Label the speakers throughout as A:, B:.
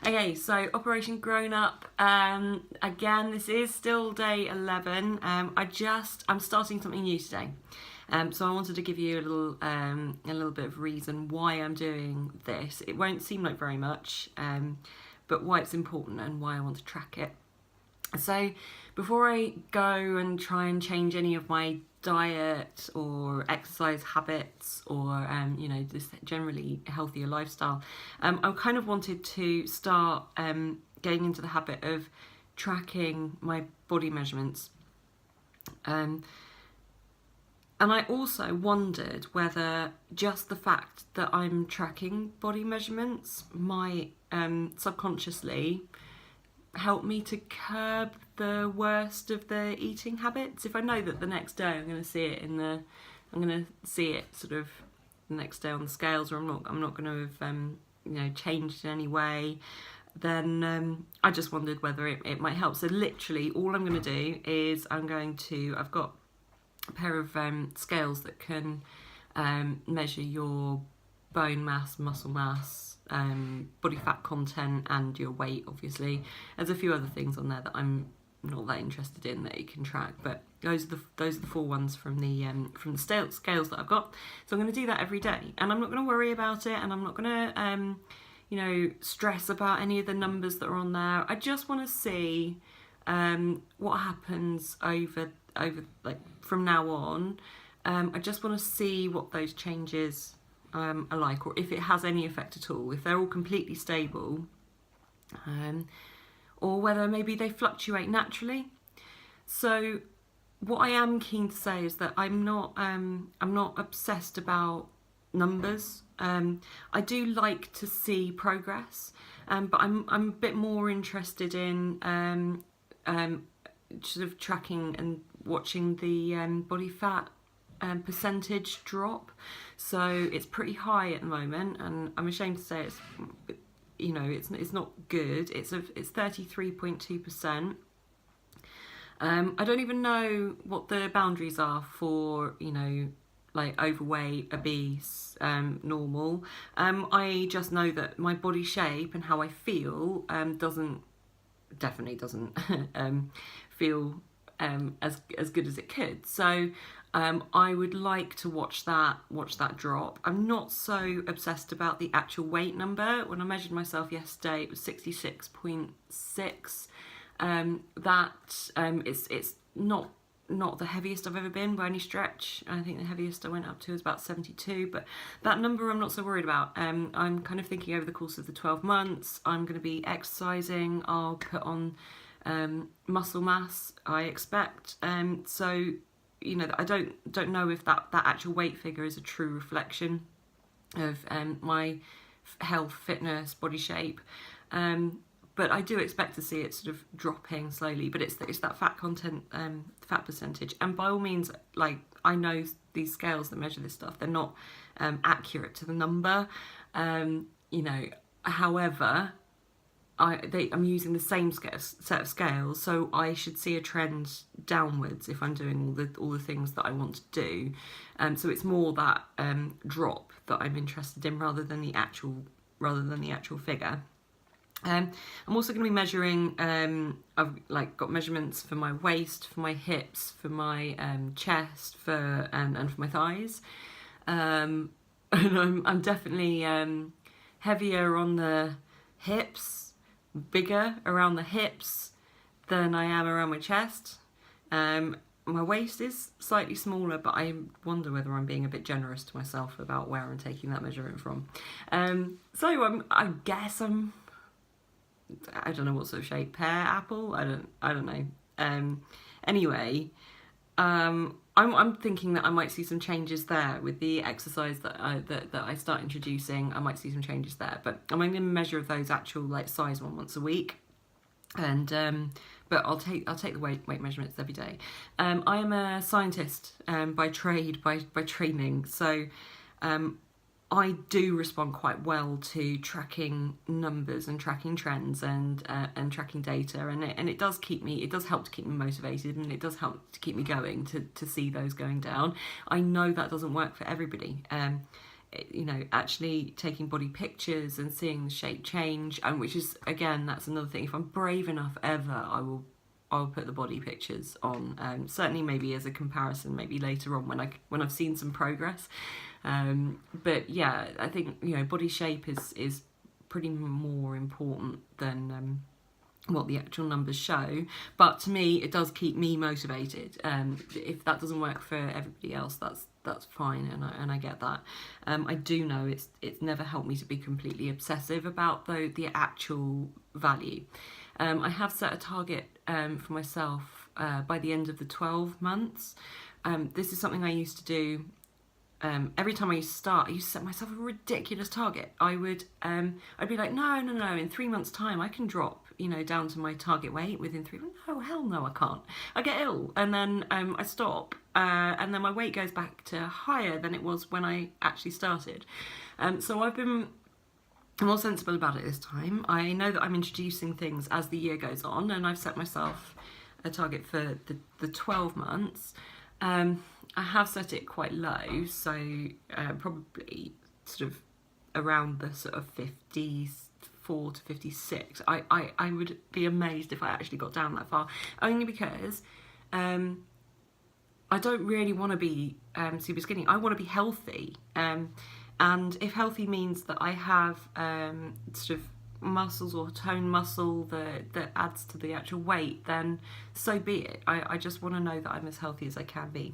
A: Okay, so Operation Grownup. Again, this is still day 11. I'm starting something new today. So I wanted to give you a little bit of reason why I'm doing this. It won't seem like very much, but why it's important and why I want to track it. So before I go and try and change any of my diet or exercise habits or just generally healthier lifestyle, I kind of wanted to start getting into the habit of tracking my body measurements. And I also wondered whether just the fact that I'm tracking body measurements might subconsciously help me to curb the worst of the eating habits. If I know that the next day I'm going to see it sort of the next day on the scales, or I'm not going to have changed in any way, then I just wondered whether it might help. So literally all I'm going to do is I've got a pair of scales that can measure your bone mass, muscle mass, body fat content, and your weight. Obviously there's a few other things on there that I'm not that interested in that you can track, but those are the 4 ones from the scales that I've got. So I'm going to do that every day, and I'm not going to worry about it, and I'm not going to stress about any of the numbers that are on there. I just want to see what happens over like from now on. I just want to see what those changes are like, or if it has any effect at all, if they're all completely stable, or whether maybe they fluctuate naturally. So what I am keen to say is that I'm not obsessed about numbers. I do like to see progress, but I'm a bit more interested in sort of tracking and watching the body fat percentage drop. So it's pretty high at the moment, and I'm ashamed to say it's not good. It's 33.2%. I don't even know what the boundaries are for like overweight, obese, normal. I just know that my body shape and how I feel definitely doesn't feel as good as it could. So I would like to watch that drop. I'm not so obsessed about the actual weight number. When I measured myself yesterday, it was 66.6. It's not the heaviest I've ever been by any stretch. I think the heaviest I went up to was about 72, but that number I'm not so worried about. I'm kind of thinking over the course of the 12 months, I'm going to be exercising. I'll put on muscle mass, I expect. So I don't know if that actual weight figure is a true reflection of my health, fitness, body shape. But I do expect to see it sort of dropping slowly. But it's that fat content, fat percentage. And by all means, like, I know these scales that measure this stuff, they're not accurate to the number. However, I'm using the same set of scales, so I should see a trend downwards if I'm doing all the things that I want to do. So it's more that drop that I'm interested in rather than the actual figure. I'm also going to be measuring. I've got measurements for my waist, for my hips, for my chest, and for my thighs. And I'm definitely heavier on the hips, bigger around the hips than I am around my chest. My waist is slightly smaller, but I wonder whether I'm being a bit generous to myself about where I'm taking that measurement from. So I guess I don't know what sort of shape, pear, apple, I don't know. Anyway, I'm thinking that I might see some changes there with the exercise that I start introducing. I might see some changes there, but I'm going to measure those actual size once a week, and but I'll take the weight measurements every day. I am a scientist by trade, by training, so I do respond quite well to tracking numbers and tracking trends and tracking data, and it does help to keep me motivated, and it does help to keep me going to see those going down. I know that doesn't work for everybody. you know, actually taking body pictures and seeing the shape change, and which is, again, that's another thing. If I'm brave enough ever, I'll put the body pictures on. Certainly, maybe as a comparison, maybe later on when I've seen some progress. But yeah, I think, you know, body shape is pretty more important than what the actual numbers show. But to me, it does keep me motivated. If that doesn't work for everybody else, that's fine, and I get that. I do know it's never helped me to be completely obsessive about the actual value. I have set a target for myself by the end of the 12 months. This is something I used to do. Every time I used to start, I used to set myself a ridiculous target. I'd be like, no, in 3 months' time, I can drop, you know, down to my target weight within 3 months. No, hell no, I can't. I get ill, and then I stop, and then my weight goes back to higher than it was when I actually started. So I've been more sensible about it this time. I know that I'm introducing things as the year goes on, and I've set myself a target for the 12 months. I have set it quite low, so probably sort of around the sort of 54 to 56. I would be amazed if I actually got down that far, only because I don't really want to be super skinny. I want to be healthy, and if healthy means that I have sort of muscles or tone muscle that adds to the actual weight, then so be it. I just want to know that I'm as healthy as I can be.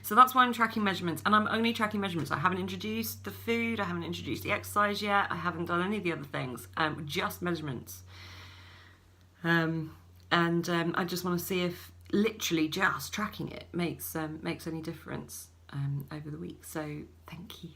A: So that's why I'm tracking measurements, and I'm only tracking measurements. I haven't introduced the food, I haven't introduced the exercise yet, I haven't done any of the other things, just measurements. And I just want to see if literally just tracking it makes any difference over the week. So thank you.